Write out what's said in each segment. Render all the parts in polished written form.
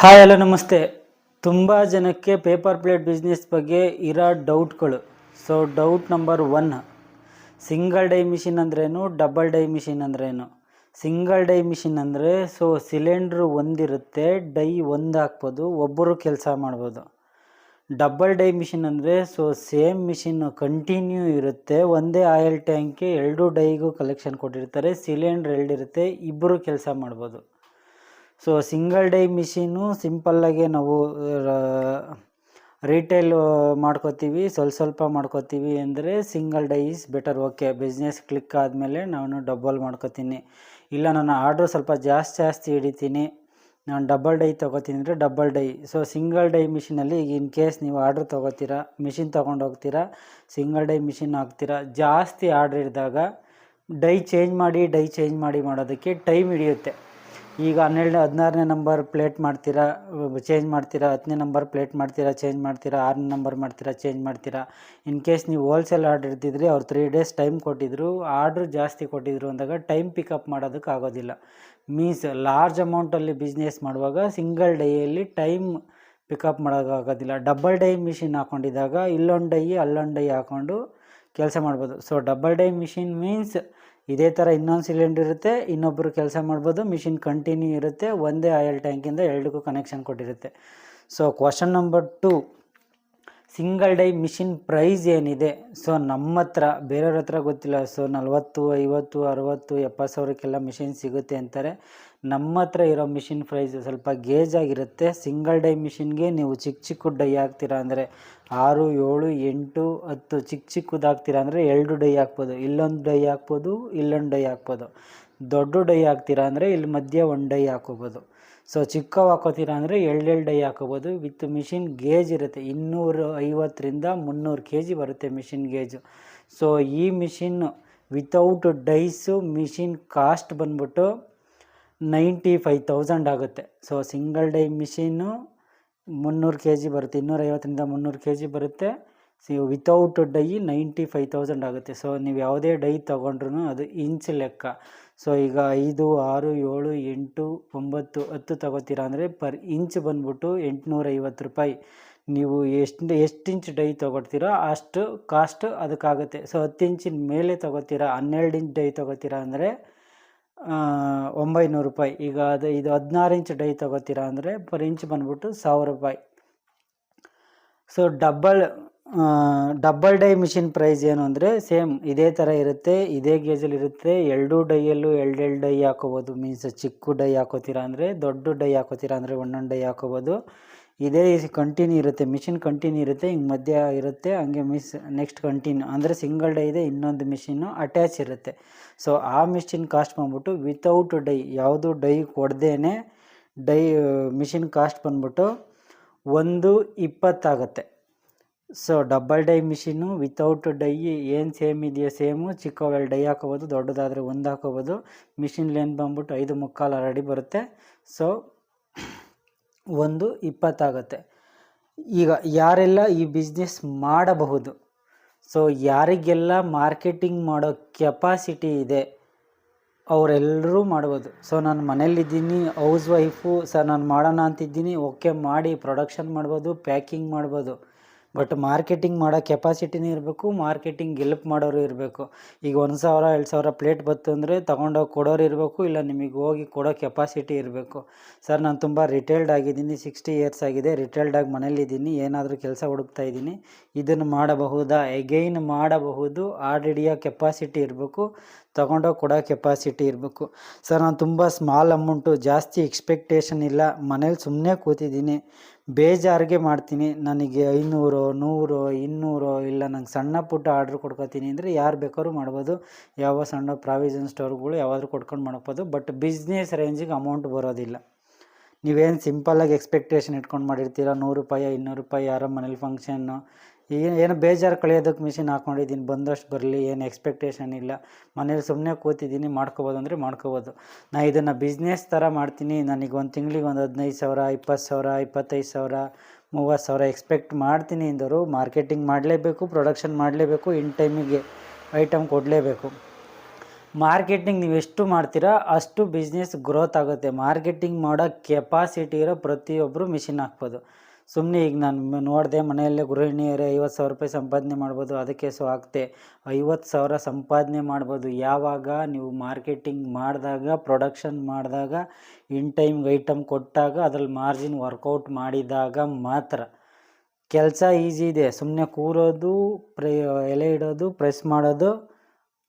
Hi hello ನಮಸ್ತೆ. ತುಂಬ ಜನಕ್ಕೆ ಪೇಪರ್ ಪ್ಲೇಟ್ ಬಿಸ್ನೆಸ್ ಬಗ್ಗೆ ಇರೋ ಡೌಟ್ಗಳು. So doubt number 1, single die machine ಅಂದ್ರೇನು, ಡಬಲ್ ಡೈ ಮಿಷಿನ್ ಅಂದ್ರೇನು? ಸಿಂಗಲ್ ಡೈ ಮಿಷಿನ್ ಅಂದರೆ ಸಿಲಿಂಡ್ರು ಒಂದಿರುತ್ತೆ, ಡೈ ಒಂದು ಹಾಕ್ಬೋದು, ಒಬ್ಬರು ಕೆಲಸ ಮಾಡ್ಬೋದು. ಡಬಲ್ ಡೈ ಮಿಷಿನ್ ಅಂದರೆ ಸೇಮ್ ಮಿಷಿನ್ನು ಕಂಟಿನ್ಯೂ ಇರುತ್ತೆ, ಒಂದೇ ಆಯಿಲ್ ಟ್ಯಾಂಕ್ಗೆ 2 ಡೈಗೂ ಕಲೆಕ್ಷನ್ ಕೊಟ್ಟಿರ್ತಾರೆ, ಸಿಲಿಂಡ್ರ್ 2 ಇರುತ್ತೆ, ಇಬ್ಬರು ಕೆಲಸ ಮಾಡ್ಬೋದು. ಸಿಂಗಲ್ ಡೈ ಮಿಷಿನ್ನು ಸಿಂಪಲ್ಲಾಗಿ ನಾವು ರೀಟೇಲ್ ಮಾಡ್ಕೋತೀವಿ, ಸ್ವಲ್ಪ ಮಾಡ್ಕೋತೀವಿ ಅಂದರೆ single die is better. Okay, business click ಆದಮೇಲೆ ನಾನು ಡಬಲ್ ಮಾಡ್ಕೋತೀನಿ, ಇಲ್ಲ ನಾನು ಆರ್ಡ್ರು ಸ್ವಲ್ಪ ಜಾಸ್ತಿ ಹಿಡಿತೀನಿ, ನಾನು ಡಬಲ್ ಡೈ ತೊಗೋತೀನಿ ಅಂದರೆ ಡಬಲ್ ಡೈ. ಸಿಂಗಲ್ ಡೈ ಮಿಷಿನಲ್ಲಿ ಈಗ ಇನ್ ಕೇಸ್ ನೀವು ಆರ್ಡ್ರ್ ತೊಗೋತೀರಾ, ಮಿಷಿನ್ ತೊಗೊಂಡು ಹೋಗ್ತೀರಾ, ಸಿಂಗಲ್ ಡೈ ಮಿಷಿನ್ ಹಾಕ್ತೀರಾ, ಜಾಸ್ತಿ ಆರ್ಡ್ರ್ ಇದ್ದಾಗ ಡೈ ಚೇಂಜ್ ಮಾಡಿ ಮಾಡೋದಕ್ಕೆ ಟೈಮ್ ಹಿಡಿಯುತ್ತೆ. ಈಗ 16ನೇ ನಂಬರ್ ಪ್ಲೇಟ್ ಮಾಡ್ತೀರಾ, ಚೇಂಜ್ ಮಾಡ್ತೀರಾ, 10ನೇ ನಂಬರ್ ಪ್ಲೇಟ್ ಮಾಡ್ತೀರಾ, ಚೇಂಜ್ ಮಾಡ್ತೀರಾ, 6ನೇ ನಂಬರ್ ಮಾಡ್ತೀರಾ, ಚೇಂಜ್ ಮಾಡ್ತೀರಾ. ಇನ್ ಕೇಸ್ ನೀವು ಹೋಲ್ಸೇಲ್ ಆರ್ಡ್ರ್ ಇರ್ತಿದ್ರಿ, ಅವ್ರು 3 ಡೇಸ್ ಟೈಮ್ ಕೊಟ್ಟಿದ್ರು, ಆರ್ಡ್ರ್ ಜಾಸ್ತಿ ಕೊಟ್ಟಿದ್ರು ಅಂದಾಗ ಟೈಮ್ ಪಿಕಪ್ ಮಾಡೋದಕ್ಕೆ ಆಗೋದಿಲ್ಲ. ಮೀನ್ಸ್ ಲಾರ್ಜ್ ಅಮೌಂಟಲ್ಲಿ ಬಿಸ್ನೆಸ್ ಮಾಡುವಾಗ ಸಿಂಗಲ್ ಡೈಯಲ್ಲಿ ಟೈಮ್ ಪಿಕಪ್ ಮಾಡೋಕ್ಕಾಗೋದಿಲ್ಲ. ಡಬಲ್ ಡೈ ಮಿಷಿನ್ ಹಾಕ್ಕೊಂಡಿದ್ದಾಗ ಇಲ್ಲೊಂದು ಡೈ ಅಲ್ಲೊಂದು ಡೈ ಹಾಕ್ಕೊಂಡು ಕೆಲಸ ಮಾಡ್ಬೋದು. ಡಬಲ್ ಡೈ ಮಿಷಿನ್ ಮೀನ್ಸ್ ಇದೇ ಥರ ಇನ್ನೊಂದು ಸಿಲಿಂಡರ್ ಇರುತ್ತೆ, ಇನ್ನೊಬ್ಬರು ಕೆಲಸ ಮಾಡ್ಬೋದು, ಮಿಷಿನ್ ಕಂಟಿನ್ಯೂ ಇರುತ್ತೆ, ಒಂದೇ ಆಯಿಲ್ ಟ್ಯಾಂಕಿಂದ 2ಕ್ಕೂ ಕನೆಕ್ಷನ್ ಕೊಟ್ಟಿರುತ್ತೆ. Question number 2, single die machine price ಏನಿದೆ? ನಮ್ಮ ಹತ್ರ, ಬೇರೆಯವ್ರ ಹತ್ರ ಗೊತ್ತಿಲ್ಲ. 40, 50, 60, 70 ಸಾವಿರಕ್ಕೆಲ್ಲ ಮಿಷಿನ್ ಸಿಗುತ್ತೆ ಅಂತಾರೆ. ನಮ್ಮ ಹತ್ರ ಇರೋ ಮಿಷಿನ್ ಪ್ರೈಸ್ ಸ್ವಲ್ಪ ಗೇಜ್ ಆಗಿರುತ್ತೆ. ಸಿಂಗಲ್ ಡೈ ಮಿಷಿನ್ಗೆ ನೀವು ಚಿಕ್ಕ ಡೈ ಹಾಕ್ತೀರಾ ಅಂದರೆ 6, 7, 8, 10 ಚಿಕ್ಕದು ಹಾಕ್ತೀರಾ ಅಂದರೆ 2 ಡೈ ಹಾಕ್ಬೋದು, ಇಲ್ಲೊಂದು ಡೈ ಹಾಕ್ಬೋದು, ಇಲ್ಲೊಂದು ಡೈ ಹಾಕ್ಬೋದು. ದೊಡ್ಡ ಡೈ ಹಾಕ್ತೀರಾ ಅಂದರೆ ಇಲ್ಲಿ ಮಧ್ಯೆ 1 ಡೈ ಹಾಕೋಬೋದು. ಚಿಕ್ಕವು ಹಾಕೋತೀರಾ ಅಂದರೆ 2 ಡೈ ಹಾಕೋಬೋದು. ವಿತ್ ಮಿಷಿನ್ ಗೇಜ್ ಇರುತ್ತೆ, 250ರಿಂದ 300 kg ಬರುತ್ತೆ ಮಿಷಿನ್ ಗೇಜು. ಈ machine without dice machine cost ಬಂದ್ಬಿಟ್ಟು 95,000 ಆಗುತ್ತೆ. ಸಿಂಗಲ್ ಡೈ ಮಿಷಿನ್ನು 300 kg ಬರುತ್ತೆ, 250ರಿಂದ 300 kg ಬರುತ್ತೆ. ವಿತೌಟ್ ಡೈ 95,000 ಆಗುತ್ತೆ. ನೀವು ಯಾವುದೇ ಡೈ ತೊಗೊಂಡ್ರೂ ಅದು ಇಂಚ್ ಲೆಕ್ಕ. ಈಗ 5, 6, 7, 8, 9, 10 ತೊಗೋತೀರಾ ಅಂದರೆ ಪರ್ ಇಂಚ್ ಬಂದ್ಬಿಟ್ಟು 850 ರೂಪಾಯಿ. ನೀವು ಎಷ್ಟು ಇಂಚ್ ಡೈ ತೊಗೊಳ್ತೀರೋ ಅಷ್ಟು ಕಾಸ್ಟ್ ಅದಕ್ಕಾಗುತ್ತೆ. 10 ಇಂಚಿನ ಮೇಲೆ ತೊಗೋತೀರಾ, 12 ಇಂಚ್ ಡೈ ತೊಗೋತೀರಾ ಅಂದರೆ 900 ರೂಪಾಯಿ. ಈಗ ಇದು 16 ಇಂಚ್ ಡೈ ತೊಗೋತೀರಾ ಅಂದರೆ ಪರ್ ಇಂಚ್ ಬಂದ್ಬಿಟ್ಟು 1000 ರೂಪಾಯಿ. ಡಬಲ್ ಡೈ ಮಿಷಿನ್ ಪ್ರೈಸ್ ಏನು ಅಂದರೆ ಸೇಮ್ ಇದೇ ಥರ ಇರುತ್ತೆ, ಇದೇ ಗೇಜಲ್ಲಿ ಇರುತ್ತೆ. 2 ಡೈಯಲ್ಲೂ 2 ಡೈ ಹಾಕೋಬೋದು. ಮೀನ್ಸ್ ಚಿಕ್ಕ ಡೈ ಹಾಕೋತೀರಾ ಅಂದರೆ, ದೊಡ್ಡ ಡೈ ಹಾಕೋತೀರಾ ಅಂದರೆ ಒಂದೊಂದು ಡೈ ಹಾಕೋಬೋದು. ಇದೇ ಕಂಟಿನ್ಯೂ ಇರುತ್ತೆ, ಮಿಷಿನ್ ಕಂಟಿನ್ಯೂ ಇರುತ್ತೆ, ಹಿಂಗೆ ಮಧ್ಯ ಇರುತ್ತೆ, ಹಂಗೆ ನೆಕ್ಸ್ಟ್ ಕಂಟಿನ್ಯೂ ಅಂದರೆ ಸಿಂಗಲ್ ಡೈ ಇದೆ, ಇನ್ನೊಂದು ಮಿಷಿನ್ನು ಅಟ್ಯಾಚ್ ಇರುತ್ತೆ. ಆ ಮಿಷಿನ್ ಕಾಸ್ಟ್ ಬಂದ್ಬಿಟ್ಟು ವಿತೌಟ್ ಡೈ, ಯಾವುದು ಡೈ ಕೊಡ್ದೇನೆ ಡೈ ಮಿಷಿನ್ ಕಾಸ್ಟ್ ಬಂದ್ಬಿಟ್ಟು 120 ಆಗುತ್ತೆ. Double die machine without die ಏನು ಸೇಮ್ ಇದೆಯೋ ಸೇಮು, ಚಿಕ್ಕವೆಲ್ಲ ಡೈ ಹಾಕೋಬೋದು, ದೊಡ್ಡದಾದರೆ 1 ಹಾಕೋಬೋದು. ಮಿಷಿನ್ ಲೆಂತ್ ಬಂದ್ಬಿಟ್ಟು 5.75 ಅಡಿ ಬರುತ್ತೆ. 120 ಆಗುತ್ತೆ. ಈಗ ಯಾರೆಲ್ಲ ಈ ಬಿಸ್ನೆಸ್ ಮಾಡಬಹುದು? ಯಾರಿಗೆಲ್ಲ ಮಾರ್ಕೆಟಿಂಗ್ ಮಾಡೋ ಕೆಪಾಸಿಟಿ ಇದೆ ಅವರೆಲ್ಲರೂ ಮಾಡ್ಬೋದು. ನಾನು ಮನೇಲಿದ್ದೀನಿ, ಹೌಸ್ ವೈಫು, ನಾನು ಮಾಡೋಣ ಅಂತಿದ್ದೀನಿ, ಓಕೆ ಮಾಡಿ ಪ್ರೊಡಕ್ಷನ್ ಮಾಡ್ಬೋದು, ಪ್ಯಾಕಿಂಗ್ ಮಾಡ್ಬೋದು. ಬಟ್ ಮಾರ್ಕೆಟಿಂಗ್ ಮಾಡೋ ಕೆಪಾಸಿಟಿನೂ ಇರಬೇಕು, ಮಾರ್ಕೆಟಿಂಗ್ ಹೆಲ್ಪ್ ಮಾಡೋರು ಇರಬೇಕು. ಈಗ 1,000, 2,000 ಪ್ಲೇಟ್ ಬಂತು ಅಂದರೆ ತೊಗೊಂಡೋಗಿ ಕೊಡೋರು ಇರಬೇಕು, ಇಲ್ಲ ನಿಮಗೆ ಹೋಗಿ ಕೊಡೋ ಕೆಪಾಸಿಟಿ ಇರಬೇಕು. ನಾನು ತುಂಬ ರಿಟೈಲ್ಡ್ ಆಗಿದ್ದೀನಿ, 60 ಇಯರ್ಸ್ ಆಗಿದೆ, ರಿಟೈಲ್ಡಾಗಿ ಮನೇಲಿದ್ದೀನಿ, ಏನಾದರೂ ಕೆಲಸ ಹುಡುಕ್ತಾ ಇದ್ದೀನಿ, ಇದನ್ನು ಮಾಡಬಹುದಾ? ಎಗೈನ್ ಮಾಡಬಹುದು. ಆರ್ಡರ್ ಹಿಡಿಯೋ ಕೆಪಾಸಿಟಿ ಇರಬೇಕು, ತೊಗೊಂಡೋಗಿ ಕೊಡೋ ಕೆಪಾಸಿಟಿ ಇರಬೇಕು. ನಾನು ತುಂಬ ಸ್ಮಾಲ್ ಅಮೌಂಟು, ಜಾಸ್ತಿ ಎಕ್ಸ್ಪೆಕ್ಟೇಷನ್ ಇಲ್ಲ, ಮನೇಲಿ ಸುಮ್ಮನೆ ಕೂತಿದ್ದೀನಿ, ಬೇಜಾರಿಗೆ ಮಾಡ್ತೀನಿ, ನನಗೆ 500, 100, 200 ಇಲ್ಲ ನಂಗೆ ಸಣ್ಣ ಪುಟ್ಟ ಆರ್ಡ್ರ್ ಕೊಡ್ಕೊತೀನಿ ಅಂದರೆ ಯಾರು ಬೇಕಾದ್ರೂ ಮಾಡ್ಬೋದು. ಯಾವ ಸಣ್ಣ ಪ್ರಾವಿಷನ್ ಸ್ಟೋರ್ಗಳು ಯಾವಾದರೂ ಕೊಡ್ಕೊಂಡು ಮಾಡ್ಬೋದು. ಬಟ್ ಬಿಸ್ನೆಸ್ ರೇಂಜಿಗೆ ಅಮೌಂಟ್ ಬರೋದಿಲ್ಲ. ನೀವೇನು ಸಿಂಪಲ್ಲಾಗಿ ಎಕ್ಸ್ಪೆಕ್ಟೇಷನ್ ಇಟ್ಕೊಂಡು ಮಾಡಿರ್ತೀರ, 100 ರೂಪಾಯಿ, 200 ರೂಪಾಯಿ, ಯಾರೋ ಮನೇಲಿ ಫಂಕ್ಷನ್ನು, ಏನು ಬೇಜಾರು ಕಳೆಯೋದಕ್ಕೆ ಮಿಷಿನ್ ಹಾಕ್ಕೊಂಡಿದ್ದೀನಿ, ಬಂದಷ್ಟು ಬರಲಿ, ಏನು ಎಕ್ಸ್ಪೆಕ್ಟೇಷನ್ ಇಲ್ಲ, ಮನೇಲಿ ಸುಮ್ಮನೆ ಕೂತಿದ್ದೀನಿ, ಮಾಡ್ಕೋಬೋದು ಅಂದರೆ ಮಾಡ್ಕೋಬೋದು. ನಾನು ಇದನ್ನು ಬಿಸ್ನೆಸ್ ಥರ ಮಾಡ್ತೀನಿ, ನನಗೆ ಒಂದು ತಿಂಗಳಿಗೆ ಒಂದು 15,000, 20,000, 25,000, 30,000 ಎಕ್ಸ್ಪೆಕ್ಟ್ ಮಾಡ್ತೀನಿ ಎಂದರು ಮಾರ್ಕೆಟಿಂಗ್ ಮಾಡಲೇಬೇಕು, ಪ್ರೊಡಕ್ಷನ್ ಮಾಡಲೇಬೇಕು, ಇನ್ ಟೈಮಿಗೆ ಐಟಮ್ ಕೊಡಲೇಬೇಕು. ಮಾರ್ಕೆಟಿಂಗ್ ನೀವು ಎಷ್ಟು ಮಾಡ್ತೀರಾ ಅಷ್ಟು ಬಿಸ್ನೆಸ್ ಗ್ರೋತ್ ಆಗುತ್ತೆ. ಮಾರ್ಕೆಟಿಂಗ್ ಮಾಡೋ ಕೆಪಾಸಿಟಿ ಇರೋ ಪ್ರತಿಯೊಬ್ಬರು ಮಿಷಿನ್ ಹಾಕ್ಬೋದು. ಸುಮ್ಮನೆ ಈಗ ನಾನು ನೋಡಿದೆ ಮನೆಯಲ್ಲೇ ಗೃಹಿಣಿಯರೇ 50,000 ರೂಪಾಯಿ ಸಂಪಾದನೆ ಮಾಡ್ಬೋದು, ಅದಕ್ಕೆ ಸೊ ಹಾಕ್ತೆ. 50,000 ಸಂಪಾದನೆ ಮಾಡ್ಬೋದು ಯಾವಾಗ ನೀವು ಮಾರ್ಕೆಟಿಂಗ್ ಮಾಡಿದಾಗ, ಪ್ರೊಡಕ್ಷನ್ ಮಾಡಿದಾಗ, ಇನ್ ಟೈಮ್ಗೆ ಐಟಮ್ ಕೊಟ್ಟಾಗ, ಅದ್ರಲ್ಲಿ ಮಾರ್ಜಿನ್ ವರ್ಕೌಟ್ ಮಾಡಿದಾಗ ಮಾತ್ರ. ಕೆಲಸ ಈಸಿ ಇದೆ, ಸುಮ್ಮನೆ ಕೂರೋದು, ಎಲೆ ಇಡೋದು, ಪ್ರೆಸ್ ಮಾಡೋದು,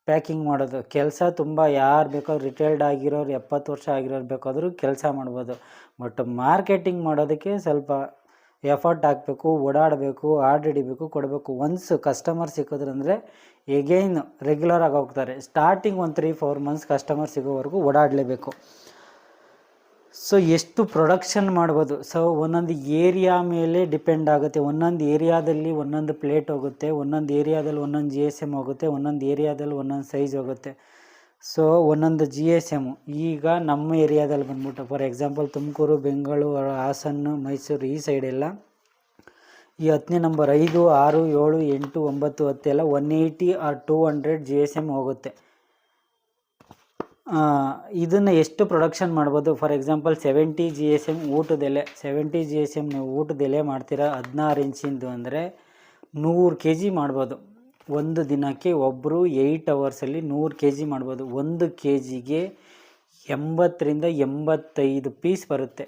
ಪ್ಯಾಕಿಂಗ್ ಮಾಡೋದು. ಕೆಲಸ ತುಂಬ ಯಾರು ಬೇಕಾದ್ರೂ ರಿಟೈರ್ಡ್ ಆಗಿರೋರು 70 ವರ್ಷ ಆಗಿರೋರು ಬೇಕಾದರೂ ಕೆಲಸ ಮಾಡ್ಬೋದು. ಬಟ್ ಮಾರ್ಕೆಟಿಂಗ್ ಮಾಡೋದಕ್ಕೆ ಸ್ವಲ್ಪ ಎಫರ್ಟ್ ಹಾಕಬೇಕು, ಓಡಾಡಬೇಕು, ಆರ್ಡರ್ ಹಿಡಿಬೇಕು, ಕೊಡಬೇಕು. ಒನ್ಸ್ ಕಸ್ಟಮರ್ ಸಿಕ್ಕಿದ್ರಂದರೆ ಎಗೈನ್ ರೆಗ್ಯುಲರ್ ಆಗಿ ಹೋಗ್ತಾರೆ. ಸ್ಟಾರ್ಟಿಂಗ್ ಒಂದು 3-4 ಮಂತ್ಸ್ ಕಸ್ಟಮರ್ ಸಿಗೋವರೆಗೂ ಓಡಾಡಲೇಬೇಕು. ಸೊ ಎಷ್ಟು ಪ್ರೊಡಕ್ಷನ್ ಮಾಡ್ಬೋದು, ಸೊ ಒಂದೊಂದು ಏರಿಯಾ ಮೇಲೆ ಡಿಪೆಂಡ್ ಆಗುತ್ತೆ. ಒಂದೊಂದು ಏರಿಯಾದಲ್ಲಿ ಒಂದೊಂದು ಪ್ಲೇಟ್ ಹೋಗುತ್ತೆ, ಒಂದೊಂದು ಏರಿಯಾದಲ್ಲಿ ಒಂದೊಂದು GSM ಹೋಗುತ್ತೆ, ಒಂದೊಂದು ಏರಿಯಾದಲ್ಲಿ ಒಂದೊಂದು ಸೈಜ್ ಹೋಗುತ್ತೆ. ಸೊ ಒಂದೊಂದು GSM ಈಗ ನಮ್ಮ ಏರಿಯಾದಲ್ಲಿ ಬಂದ್ಬಿಟ್ಟು ಫಾರ್ ಎಕ್ಸಾಂಪಲ್ ತುಮಕೂರು, ಬೆಂಗಳೂರು, ಹಾಸನ, ಮೈಸೂರು ಈ ಸೈಡೆಲ್ಲ ಈ 10ನೇ ನಂಬರ್ 5, 6, 7, 8, 9, 10 ಎಲ್ಲ 180 ಆರ್ 200 GSM ಹೋಗುತ್ತೆ. ಇದನ್ನು ಎಷ್ಟು ಪ್ರೊಡಕ್ಷನ್ ಮಾಡ್ಬೋದು, ಫಾರ್ ಎಕ್ಸಾಂಪಲ್ 70 GSM ಊಟದೆಲೆ, 70 GSM ನೀವು ಊಟದೆಲೆ ಮಾಡ್ತೀರಾ 16 ಇಂಚಿಂದು ಅಂದರೆ 100 kg ಮಾಡ್ಬೋದು. ಒಂದು ದಿನಕ್ಕೆ ಒಬ್ಬರು 8 ಅವರ್ಸಲ್ಲಿ 100 kg ಮಾಡ್ಬೋದು. 1 kgಗೆ 80ರಿಂದ 85 ಪೀಸ್ ಬರುತ್ತೆ.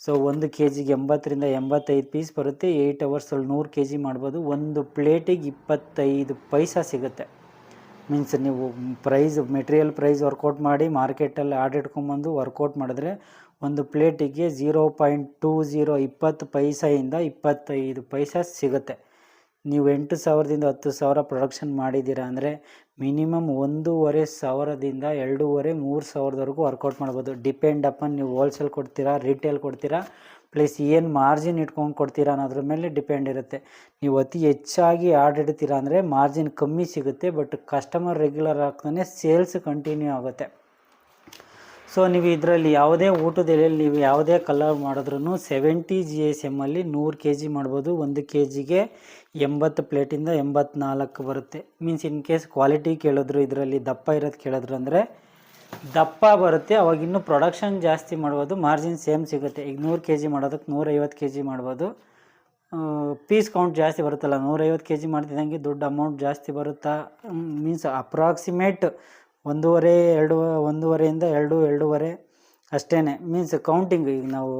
ಸೊ 1 kgಗೆ 80ರಿಂದ 85 ಪೀಸ್ ಬರುತ್ತೆ. 8 ಅವರ್ಸಲ್ಲಿ 100 kg ಮಾಡ್ಬೋದು. ಒಂದು ಪ್ಲೇಟಿಗೆ 25 ಪೈಸಾ ಸಿಗುತ್ತೆ. ಮೀನ್ಸ್ ನೀವು ಮೆಟೀರಿಯಲ್ ಪ್ರೈಸ್ ವರ್ಕೌಟ್ ಮಾಡಿ ಮಾರ್ಕೆಟಲ್ಲಿ ಆರ್ಡರ್ ಇಟ್ಕೊಂಬಂದು ವರ್ಕೌಟ್ ಮಾಡಿದ್ರೆ ಒಂದು ಪ್ಲೇಟಿಗೆ 0.20 20 ಪೈಸೆಯಿಂದ 25 ಪೈಸಾ ಸಿಗುತ್ತೆ. ನೀವು 8,000ದಿಂದ 10,000 ಪ್ರೊಡಕ್ಷನ್ ಮಾಡಿದ್ದೀರಾ ಅಂದರೆ ಮಿನಿಮಮ್ 1,500ದಿಂದ 2,500-3,000ವರೆಗೂ ವರ್ಕೌಟ್ ಮಾಡ್ಬೋದು. ಡಿಪೆಂಡ್ ಅಪಾನ್ ನೀವು ಹೋಲ್ಸೇಲ್ ಕೊಡ್ತೀರಾ, ರಿಟೇಲ್ ಕೊಡ್ತೀರಾ, ಪ್ಲಸ್ ಏನು ಮಾರ್ಜಿನ್ ಇಟ್ಕೊಂಡು ಕೊಡ್ತೀರಾ ಅನ್ನೋದ್ರ ಮೇಲೆ ಡಿಪೆಂಡ್ ಇರುತ್ತೆ. ನೀವು ಅತಿ ಹೆಚ್ಚಾಗಿ ಆರ್ಡರ್ ಇಡ್ತೀರಾ ಅಂದರೆ ಮಾರ್ಜಿನ್ ಕಮ್ಮಿ ಸಿಗುತ್ತೆ, ಬಟ್ ಕಸ್ಟಮರ್ ರೆಗ್ಯುಲರ್ ಆಗ್ತಾನೆ ಸೇಲ್ಸ್ ಕಂಟಿನ್ಯೂ ಆಗುತ್ತೆ. ಸೊ ನೀವು ಇದರಲ್ಲಿ ಯಾವುದೇ ಊಟದ ಎಲೆಯಲ್ಲಿ ನೀವು ಯಾವುದೇ ಕಲರ್ ಮಾಡಿದ್ರೂ 70 GSMಲ್ಲಿ 100 kg ಮಾಡ್ಬೋದು. 1 kgಗೆ 80 ಪ್ಲೇಟಿಂದ 84 ಬರುತ್ತೆ. ಮೀನ್ಸ್ ಇನ್ ಕೇಸ್ ಕ್ವಾಲಿಟಿ ಕೇಳಿದ್ರು, ಇದರಲ್ಲಿ ದಪ್ಪ ಇರೋದು ಕೇಳಿದ್ರು ಅಂದರೆ ದಪ್ಪ ಬರುತ್ತೆ. ಅವಾಗ ಇನ್ನೂ ಪ್ರೊಡಕ್ಷನ್ ಜಾಸ್ತಿ ಮಾಡ್ಬೋದು, ಮಾರ್ಜಿನ್ ಸೇಮ್ ಸಿಗುತ್ತೆ. ಈಗ 100 kg ಮಾಡೋದಕ್ಕೆ 150 kg ಮಾಡ್ಬೋದು. ಪೀಸ್ ಕೌಂಟ್ ಜಾಸ್ತಿ ಬರುತ್ತಲ್ಲ, 150 kg ಮಾಡ್ತಿದ್ದಂಗೆ ದುಡ್ಡು ಅಮೌಂಟ್ ಜಾಸ್ತಿ ಬರುತ್ತಾ, ಮೀನ್ಸ್ ಅಪ್ರಾಕ್ಸಿಮೇಟ್ 1.5-2 2.5 ಅಷ್ಟೇ. ಮೀನ್ಸ್ ಕೌಂಟಿಂಗ್ ಈಗ ನಾವು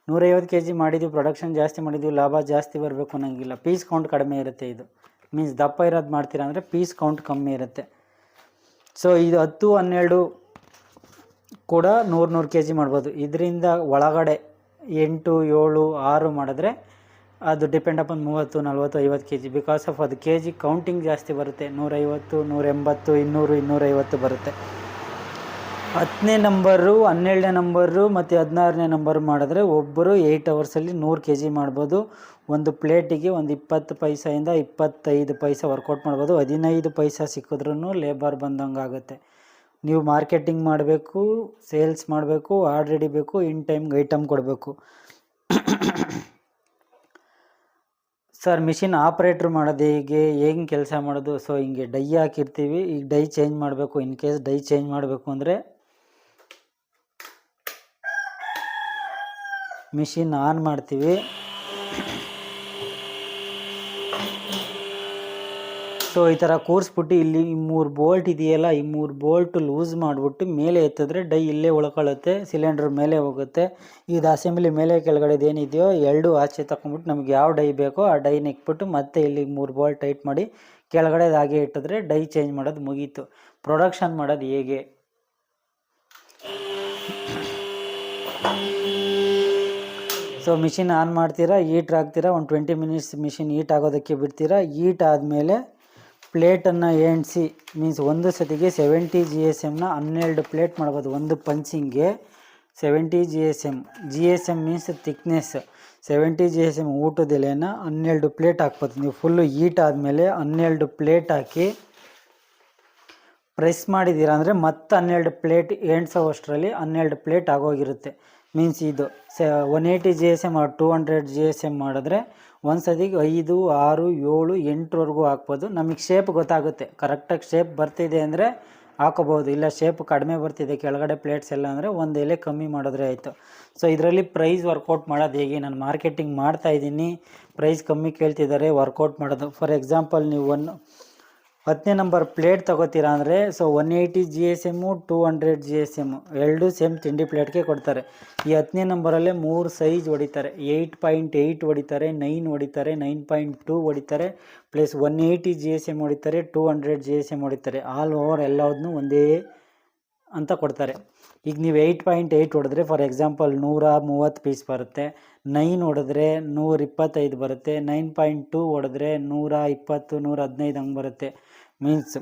150 kg ಮಾಡಿದ್ದೀವಿ, ಪ್ರೊಡಕ್ಷನ್ ಜಾಸ್ತಿ ಮಾಡಿದ್ದೀವಿ, ಲಾಭ ಜಾಸ್ತಿ ಬರಬೇಕು ಅನ್ನೋಂಗಿಲ್ಲ. ಪೀಸ್ ಕೌಂಟ್ ಕಡಿಮೆ ಇರುತ್ತೆ. ಇದು ಮೀನ್ಸ್ ದಪ್ಪ ಇರೋದು ಮಾಡ್ತೀರಾ ಅಂದರೆ ಪೀಸ್ ಕೌಂಟ್ ಕಮ್ಮಿ ಇರುತ್ತೆ. ಸೊ ಇದು 10-12 ಕೂಡ 100 kg ಮಾಡ್ಬೋದು. ಇದರಿಂದ ಒಳಗಡೆ 8, 7, 6 ಮಾಡಿದ್ರೆ ಅದು depend upon 30, 40, 50 kg. Because of ಅದು kg ಕೌಂಟಿಂಗ್ ಜಾಸ್ತಿ ಬರುತ್ತೆ. 150, 180, 200, 250 ಬರುತ್ತೆ. 10ನೇ ನಂಬರು, 12ನೇ ನಂಬರು ಮತ್ತು 16ನೇ ನಂಬರ್ ಮಾಡಿದ್ರೆ ಒಬ್ಬರು 8 ಅವರ್ಸಲ್ಲಿ 100 kg ಮಾಡ್ಬೋದು. ಒಂದು ಪ್ಲೇಟಿಗೆ ಒಂದು 20 ಪೈಸೆಯಿಂದ 25 ಪೈಸೆ ವರ್ಕೌಟ್ ಮಾಡ್ಬೋದು. 15 ಪೈಸೆ ಸಿಕ್ಕಿದ್ರೂ ಲೇಬರ್ ಬಂದಂಗೆ ಆಗುತ್ತೆ. ನೀವು ಮಾರ್ಕೆಟಿಂಗ್ ಮಾಡಬೇಕು, ಸೇಲ್ಸ್ ಮಾಡಬೇಕು, ಆರ್ಡರ್ ಹಿಡಿಬೇಕು, ಇನ್ ಟೈಮ್ಗೆ ಐಟಮ್ ಕೊಡಬೇಕು. ಸರ್ ಮಿಷಿನ್ ಆಪ್ರೇಟ್ರ್ ಮಾಡೋದು ಹೆಂಗೆ ಕೆಲಸ ಮಾಡೋದು? ಸೊ ಹಿಂಗೆ ಡೈ ಹಾಕಿರ್ತೀವಿ, ಈಗ ಡೈ ಚೇಂಜ್ ಮಾಡಬೇಕು. ಇನ್ ಕೇಸ್ ಡೈ ಚೇಂಜ್ ಮಾಡಬೇಕು ಅಂದರೆ ಮಿಷಿನ್ ಆನ್ ಮಾಡ್ತೀವಿ. ಸೊ ಈ ಥರ ಕೂರಿಸ್ಬಿಟ್ಟು ಇಲ್ಲಿ 3 ಬೋಲ್ಟ್ ಇದೆಯಲ್ಲ, ಈ 3 ಬೋಲ್ಟ್ ಲೂಸ್ ಮಾಡಿಬಿಟ್ಟು ಮೇಲೆ ಎತ್ತಿದ್ರೆ ಡೈ ಇಲ್ಲೇ ಉಳ್ಕೊಳ್ಳುತ್ತೆ, ಸಿಲಿಂಡ್ರ್ ಮೇಲೆ ಹೋಗುತ್ತೆ. ಇದು ಅಸೆಂಬ್ಲಿ ಮೇಲೆ ಕೆಳಗಡೆ ಏನಿದೆಯೋ 2 ಆಚೆ ತಗೊಂಡ್ಬಿಟ್ಟು ನಮ್ಗೆ ಯಾವ ಡೈ ಬೇಕೋ ಆ ಡೈನ ಇಕ್ಬಿಟ್ಟು ಮತ್ತೆ ಇಲ್ಲಿ 3 ಬೋಲ್ಟ್ ಟೈಟ್ ಮಾಡಿ ಕೆಳಗಡೆ ಹಾಗೆ ಇಟ್ಟಿದ್ರೆ ಡೈ ಚೇಂಜ್ ಮಾಡೋದು ಮುಗೀತು. ಪ್ರೊಡಕ್ಷನ್ ಮಾಡೋದು ಹೇಗೆ? ಸೊ ಮಿಷಿನ್ ಆನ್ ಮಾಡ್ತೀರಾ, ಹೀಟ್ ಹಾಕ್ತೀರಾ, ಒಂದು 20 ಮಿನಿಟ್ಸ್ ಮಿಷಿನ್ ಹೀಟ್ ಆಗೋದಕ್ಕೆ ಬಿಡ್ತೀರಾ. ಹೀಟ್ ಆದಮೇಲೆ ಪ್ಲೇಟನ್ನು ಎಣಿಸಿ, ಮೀನ್ಸ್ ಒಂದು ಸತಿಗೆ 70 GSMನ 12 ಪ್ಲೇಟ್ ಮಾಡ್ಬೋದು. ಒಂದು ಪಂಚಿಂಗ್ಗೆ 70 GSM ಮೀನ್ಸ್ ಥಿಕ್ನೆಸ್. 70 GSM ಊಟದ ಎಲೆನ 12 ಪ್ಲೇಟ್ ಹಾಕ್ಬೋದು. ನೀವು ಫುಲ್ಲು ಹೀಟ್ ಆದಮೇಲೆ 12 ಪ್ಲೇಟ್ ಹಾಕಿ ಪ್ರೆಸ್ ಮಾಡಿದ್ದೀರಾ ಅಂದರೆ ಮತ್ತೆ 12 ಪ್ಲೇಟ್ ಎಣ್ಸೋವಷ್ಟರಲ್ಲಿ 12 ಪ್ಲೇಟ್ ಆಗೋಗಿರುತ್ತೆ. ಮೀನ್ಸ್ ಇದು 180 GSM 200 GSM ಮಾಡಿದ್ರೆ ಒಂದು ಸತಿಗೆ 5, 6, 7, 8ವರೆಗೂ ಹಾಕ್ಬೋದು. ನಮಗೆ ಶೇಪ್ ಗೊತ್ತಾಗುತ್ತೆ, ಕರೆಕ್ಟಾಗಿ ಶೇಪ್ ಬರ್ತಿದೆ ಅಂದರೆ ಹಾಕೋಬೋದು. ಇಲ್ಲ ಶೇಪ್ ಕಡಿಮೆ ಬರ್ತಿದೆ ಕೆಳಗಡೆ ಪ್ಲೇಟ್ಸ್ ಎಲ್ಲ ಅಂದರೆ ಒಂದು ಎಲೆ ಕಮ್ಮಿ ಮಾಡಿದ್ರೆ ಆಯಿತು. ಸೊ ಇದರಲ್ಲಿ ಪ್ರೈಸ್ ವರ್ಕೌಟ್ ಮಾಡೋದು ಹೇಗೆ, ನಾನು ಮಾರ್ಕೆಟಿಂಗ್ ಮಾಡ್ತಾಯಿದ್ದೀನಿ, ಪ್ರೈಸ್ ಕಮ್ಮಿ ಕೇಳ್ತಿದ್ದಾರೆ, ವರ್ಕೌಟ್ ಮಾಡೋದು. ಫಾರ್ ಎಕ್ಸಾಂಪಲ್ ನೀವು 10ನೇ ನಂಬರ್ ಪ್ಲೇಟ್ ತೊಗೋತೀರಾ ಅಂದರೆ ಸೊ 180 GSM 200 GSM ಎರಡೂ ಸೇಮ್ ತಿಂಡಿ ಪ್ಲೇಟ್ಗೆ ಕೊಡ್ತಾರೆ. ಈ 10ನೇ ನಂಬರಲ್ಲೇ 3 ಸೈಜ್ ಹೊಡಿತಾರೆ, 8.8 ಹೊಡಿತಾರೆ, 9 ಹೊಡಿತಾರೆ, 9.2 ಹೊಡಿತಾರೆ, ಪ್ಲಸ್ 180 GSM ಹೊಡಿತಾರೆ, 200 GSM ಹೊಡಿತಾರೆ. ಆಲ್ ಓವರ್ ಎಲ್ಲದನ್ನೂ ಒಂದೇ ಅಂತ ಕೊಡ್ತಾರೆ. ಈಗ ನೀವು 8.8 ಹೊಡೆದ್ರೆ ಫಾರ್ ಎಕ್ಸಾಂಪಲ್ 130 ಪೀಸ್ ಬರುತ್ತೆ, 9 ಹೊಡೆದ್ರೆ 125 ಬರುತ್ತೆ, 9.2 ಹೊಡೆದ್ರೆ 120 115 ಹಂಗೆ ಬರುತ್ತೆ. ಮೀನ್ಸ್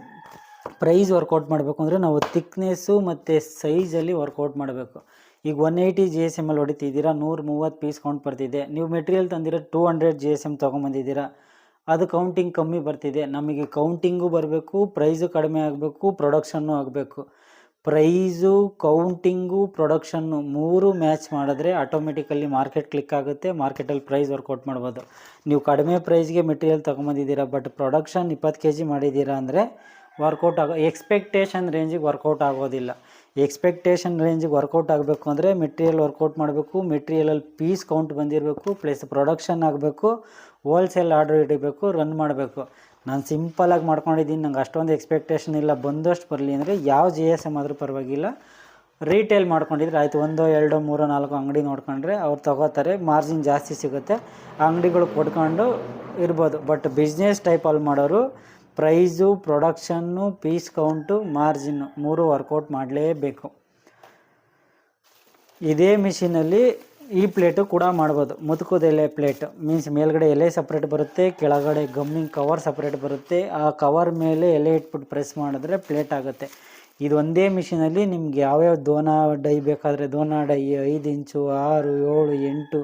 ಪ್ರೈಸ್ ವರ್ಕೌಟ್ ಮಾಡಬೇಕು ಅಂದರೆ ನಾವು ಥಿಕ್ನೆಸ್ಸು ಮತ್ತು ಸೈಜಲ್ಲಿ ವರ್ಕೌಟ್ ಮಾಡಬೇಕು. ಈಗ 180 GSM ಅಲ್ಲಿ ಹೊಡಿತಿದ್ದೀರಾ, 130 ಪೀಸ್ ಕೌಂಟ್ ಬರ್ತಿದೆ. ನೀವು ಮೆಟೀರಿಯಲ್ ತಂದಿರೋ 200 GSM ತೊಗೊಂಬಂದಿದ್ದೀರಾ, ಅದು ಕೌಂಟಿಂಗ್ ಕಮ್ಮಿ ಬರ್ತಿದೆ. ನಮಗೆ ಕೌಂಟಿಂಗು ಬರಬೇಕು, ಪ್ರೈಸು ಕಡಿಮೆ ಆಗಬೇಕು, ಪ್ರೊಡಕ್ಷನ್ನು ಆಗಬೇಕು. ಪ್ರೈಸು, ಕೌಂಟಿಂಗು, ಪ್ರೊಡಕ್ಷನ್ನು 3 ಮ್ಯಾಚ್ ಮಾಡಿದ್ರೆ ಆಟೋಮೆಟಿಕಲಿ ಮಾರ್ಕೆಟ್ ಕ್ಲಿಕ್ ಆಗುತ್ತೆ, ಮಾರ್ಕೆಟಲ್ಲಿ ಪ್ರೈಸ್ ವರ್ಕೌಟ್ ಮಾಡ್ಬೋದು. ನೀವು ಕಡಿಮೆ ಪ್ರೈಸ್ಗೆ ಮೆಟೀರಿಯಲ್ ತೊಗೊಂಬಂದಿದ್ದೀರಾ ಬಟ್ ಪ್ರೊಡಕ್ಷನ್ 20 kg ಮಾಡಿದ್ದೀರಾ ಅಂದರೆ ವರ್ಕೌಟ್ ಎಕ್ಸ್ಪೆಕ್ಟೇಷನ್ ರೇಂಜಿಗೆ ವರ್ಕೌಟ್ ಆಗೋದಿಲ್ಲ. ಎಕ್ಸ್ಪೆಕ್ಟೇಷನ್ ರೇಂಜಿಗೆ ವರ್ಕೌಟ್ ಆಗಬೇಕು ಅಂದರೆ ಮೆಟೀರಿಯಲ್ ವರ್ಕೌಟ್ ಮಾಡಬೇಕು, ಮೆಟೀರಿಯಲಲ್ಲಿ ಪೀಸ್ ಕೌಂಟ್ ಬಂದಿರಬೇಕು, ಪ್ಲಸ್ ಪ್ರೊಡಕ್ಷನ್ ಆಗಬೇಕು, ಹೋಲ್ಸೇಲ್ ಆರ್ಡ್ರ್ ಹಿಡಿಬೇಕು, ರನ್ ಮಾಡಬೇಕು. ನಾನು ಸಿಂಪಲಾಗಿ ಮಾಡ್ಕೊಂಡಿದ್ದೀನಿ, ನಂಗೆ ಅಷ್ಟೊಂದು ಎಕ್ಸ್ಪೆಕ್ಟೇಷನ್ ಇಲ್ಲ, ಬಂದಷ್ಟು ಬರಲಿ ಅಂದರೆ ಯಾವ GSM ಆದರೂ ಪರವಾಗಿಲ್ಲ. ರೀಟೇಲ್ ಮಾಡ್ಕೊಂಡಿದ್ರೆ ಆಯಿತು, 1 2 3 4 ಅಂಗಡಿ ನೋಡ್ಕೊಂಡ್ರೆ ಅವ್ರು ತೊಗೋತಾರೆ, ಮಾರ್ಜಿನ್ ಜಾಸ್ತಿ ಸಿಗುತ್ತೆ, ಆ ಅಂಗಡಿಗಳು ಕೊಡ್ಕೊಂಡು ಇರ್ಬೋದು. ಬಟ್ ಬಿಸ್ನೆಸ್ ಟೈಪಲ್ಲಿ ಮಾಡೋರು price, production, piece count, margin 3 work out ಮಾಡಲೇಬೇಕು. ಇದೇ ಮಿಷಿನಲ್ಲಿ ಈ ಪ್ಲೇಟು ಕೂಡ ಮಾಡ್ಬೋದು. ಮುದುಕದ ಎಲೆ ಪ್ಲೇಟ್ ಮೀನ್ಸ್ ಮೇಲ್ಗಡೆ ಎಲೆ ಸಪ್ರೇಟ್ ಬರುತ್ತೆ, ಕೆಳಗಡೆ ಗಮ್ಮಿಂಗ್ ಕವರ್ ಸಪ್ರೇಟ್ ಬರುತ್ತೆ. ಆ ಕವರ್ ಮೇಲೆ ಎಲೆ ಇಟ್ಬಿಟ್ಟು ಪ್ರೆಸ್ ಮಾಡಿದ್ರೆ ಪ್ಲೇಟ್ ಆಗುತ್ತೆ. ಇದು ಒಂದೇ ಮಿಷಿನಲ್ಲಿ ನಿಮ್ಗೆ ಯಾವ್ಯಾವ ದೋನಾ ಡೈ ಬೇಕಾದರೆ ದೋನಾ ಡೈ 5 ಇಂಚು 6 7 8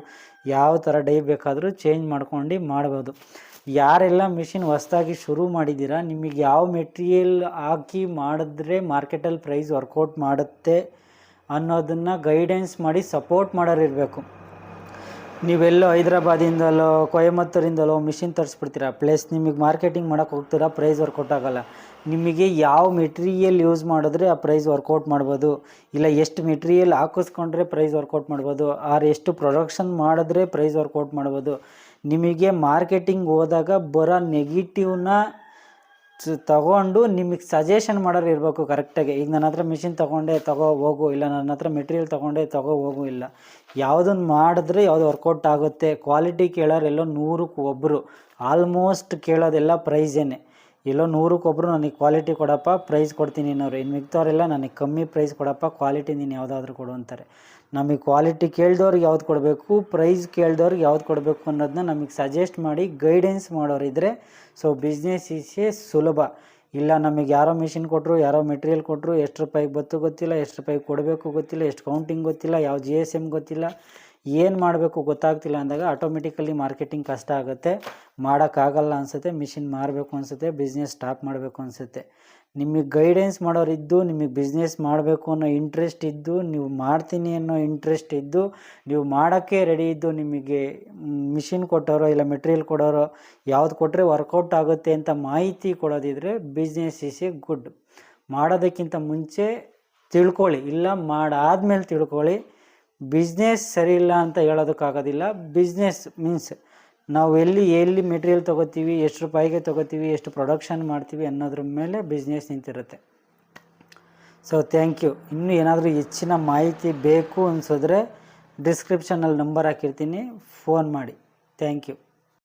ಯಾವ ಥರ ಡೈ ಬೇಕಾದರೂ ಚೇಂಜ್ ಮಾಡ್ಕೊಂಡು ಮಾಡ್ಬೋದು. ಯಾರೆಲ್ಲ ಮಿಷಿನ್ ಹೊಸ್ದಾಗಿ ಶುರು ಮಾಡಿದ್ದೀರಾ, ನಿಮಗೆ ಯಾವ ಮೆಟೀರಿಯಲ್ ಹಾಕಿ ಮಾಡಿದ್ರೆ ಮಾರ್ಕೆಟಲ್ಲಿ ಪ್ರೈಸ್ ವರ್ಕೌಟ್ ಮಾಡುತ್ತೆ ಅನ್ನೋದನ್ನು ಗೈಡೆನ್ಸ್ ಮಾಡಿ ಸಪೋರ್ಟ್ ಮಾಡೋರು ಇರಬೇಕು. ನೀವೆಲ್ಲೋ ಹೈದ್ರಾಬಾದಿಂದಲೋ ಕೊಯಮತ್ತೂರಿಂದಲೋ ಮಿಷಿನ್ ತರಿಸ್ಬಿಡ್ತೀರಾ, ಪ್ಲಸ್ ನಿಮಗೆ ಮಾರ್ಕೆಟಿಂಗ್ ಮಾಡೋಕ್ಕೆ ಹೋಗ್ತೀರಾ, ಪ್ರೈಸ್ ವರ್ಕೌಟ್ ಆಗೋಲ್ಲ. ನಿಮಗೆ ಯಾವ ಮೆಟೀರಿಯಲ್ ಯೂಸ್ ಮಾಡಿದ್ರೆ ಆ ಪ್ರೈಸ್ ವರ್ಕೌಟ್ ಮಾಡ್ಬೋದು, ಇಲ್ಲ ಎಷ್ಟು ಮೆಟೀರಿಯಲ್ ಹಾಕಿಸ್ಕೊಂಡ್ರೆ ಪ್ರೈಸ್ ವರ್ಕೌಟ್ ಮಾಡ್ಬೋದು, ಆರ್ ಎಷ್ಟು ಪ್ರೊಡಕ್ಷನ್ ಮಾಡಿದ್ರೆ ಪ್ರೈಸ್ ವರ್ಕೌಟ್ ಮಾಡ್ಬೋದು. ನಿಮಗೆ ಮಾರ್ಕೆಟಿಂಗ್ ಹೋದಾಗ ಬರೋ ನೆಗೆಟಿವ್ನ ತಗೊಂಡು ನಿಮಗೆ ಸಜೆಷನ್ ಮಾಡೋರು ಇರಬೇಕು ಕರೆಕ್ಟಾಗಿ. ಈಗ ನನ್ನ ಹತ್ರ ಮಿಷಿನ್ ತೊಗೊಂಡೆ ತಗೋ ಹೋಗು, ಇಲ್ಲ ನನ್ನ ಹತ್ರ ಮೆಟೀರಿಯಲ್ ತೊಗೊಂಡೆ ತಗೋ ಹೋಗು, ಇಲ್ಲ ಯಾವುದನ್ನು ಮಾಡಿದ್ರೆ ಯಾವುದು ವರ್ಕೌಟ್ ಆಗುತ್ತೆ. ಕ್ವಾಲಿಟಿ ಕೇಳೋರು ಎಲ್ಲೋ 100ಕ್ಕೆ ಒಬ್ಬರು, ಆಲ್ಮೋಸ್ಟ್ ಕೇಳೋದೆಲ್ಲ ಪ್ರೈಸೇನೆ. ಎಲ್ಲೋ 100ಕ್ಕೆ ಒಬ್ಬರು ನನಗೆ ಕ್ವಾಲಿಟಿ ಕೊಡಪ್ಪ ಪ್ರೈಸ್ ಕೊಡ್ತೀನಿ ಅನ್ನೋರು, ಇನ್ನು ಮಿಗ್ತವ್ರೆಲ್ಲ ನನಗೆ ಕಮ್ಮಿ ಪ್ರೈಸ್ ಕೊಡಪ್ಪ, ಕ್ವಾಲಿಟಿ ನೀನು ಯಾವುದಾದ್ರೂ ಕೊಡು ಅಂತಾರೆ. ನಮಗೆ ಕ್ವಾಲಿಟಿ ಕೇಳ್ದವ್ರಿಗೆ ಯಾವ್ದು ಕೊಡಬೇಕು, ಪ್ರೈಸ್ ಕೇಳ್ದವ್ರಿಗೆ ಯಾವ್ದು ಕೊಡಬೇಕು ಅನ್ನೋದನ್ನ ನಮಗೆ ಸಜೆಸ್ಟ್ ಮಾಡಿ ಗೈಡೆನ್ಸ್ ಮಾಡೋರಿದ್ದರೆ ಸೊ ಬಿಸ್ನೆಸ್ ಈಸೇ ಸುಲಭ. ಇಲ್ಲ ನಮಗೆ ಯಾರೋ ಮಿಷಿನ್ ಕೊಟ್ಟರು, ಯಾರೋ ಮೆಟೀರಿಯಲ್ ಕೊಟ್ಟರು, ಎಷ್ಟು ರೂಪಾಯಿಗೆ ಬತ್ತು ಗೊತ್ತಿಲ್ಲ, ಎಷ್ಟು ರೂಪಾಯಿಗೆ ಕೊಡಬೇಕು ಗೊತ್ತಿಲ್ಲ, ಎಷ್ಟು ಕೌಂಟಿಂಗ್ ಗೊತ್ತಿಲ್ಲ, ಯಾವ GSM ಗೊತ್ತಿಲ್ಲ, ಏನು ಮಾಡಬೇಕು ಗೊತ್ತಾಗ್ತಿಲ್ಲ ಅಂದಾಗ ಆಟೋಮೆಟಿಕಲಿ ಮಾರ್ಕೆಟಿಂಗ್ ಕಷ್ಟ ಆಗುತ್ತೆ, ಮಾಡೋಕ್ಕಾಗಲ್ಲ ಅನಿಸುತ್ತೆ, ಮಿಷಿನ್ ಮಾರಬೇಕು ಅನಿಸುತ್ತೆ, ಬಿಸ್ನೆಸ್ ಸ್ಟಾಪ್ ಮಾಡಬೇಕು ಅನಿಸುತ್ತೆ. ನಿಮಗೆ ಗೈಡೆನ್ಸ್ ಮಾಡೋರಿದ್ದು, ನಿಮಗೆ ಬಿಸ್ನೆಸ್ ಮಾಡಬೇಕು ಅನ್ನೋ ಇಂಟ್ರೆಸ್ಟ್ ಇದ್ದು, ನೀವು ಮಾಡ್ತೀನಿ ಅನ್ನೋ ಇಂಟ್ರೆಸ್ಟ್ ಇದ್ದು, ನೀವು ಮಾಡೋಕ್ಕೆ ರೆಡಿ ಇದ್ದು, ನಿಮಗೆ ಮಿಷಿನ್ ಕೊಟ್ಟೋರೋ ಇಲ್ಲ ಮೆಟೀರಿಯಲ್ ಕೊಡೋರೋ ಯಾವ್ದು ಕೊಟ್ಟರೆ ವರ್ಕೌಟ್ ಆಗುತ್ತೆ ಅಂತ ಮಾಹಿತಿ ಕೊಡೋದಿದ್ರೆ ಬಿಸ್ನೆಸ್ ಈಸ್ ಎ ಗುಡ್. ಮಾಡೋದಕ್ಕಿಂತ ಮುಂಚೆ ತಿಳ್ಕೊಳ್ಳಿ, ಇಲ್ಲ ಮಾಡಾದ್ಮೇಲೆ ತಿಳ್ಕೊಳ್ಳಿ. ಬಿಸ್ನೆಸ್ ಸರಿ ಇಲ್ಲ ಅಂತ ಹೇಳೋದಕ್ಕಾಗೋದಿಲ್ಲ. ಬಿಸ್ನೆಸ್ ಮೀನ್ಸ್ ನಾವು ಎಲ್ಲಿ ಮೆಟೀರಿಯಲ್ ತೊಗೋತೀವಿ, ಎಷ್ಟು ರೂಪಾಯಿಗೆ ತೊಗೋತೀವಿ, ಎಷ್ಟು ಪ್ರೊಡಕ್ಷನ್ ಮಾಡ್ತೀವಿ ಅನ್ನೋದ್ರ ಮೇಲೆ ಬಿಸ್ನೆಸ್ ನಿಂತಿರುತ್ತೆ. So thank you. ಇನ್ನೂ ಏನಾದರೂ ಹೆಚ್ಚಿನ ಮಾಹಿತಿ ಬೇಕು ಅನಿಸಿದ್ರೆ ಡಿಸ್ಕ್ರಿಪ್ಷನಲ್ಲಿ ನಂಬರ್ ಹಾಕಿರ್ತೀನಿ, ಫೋನ್ ಮಾಡಿ. Thank you.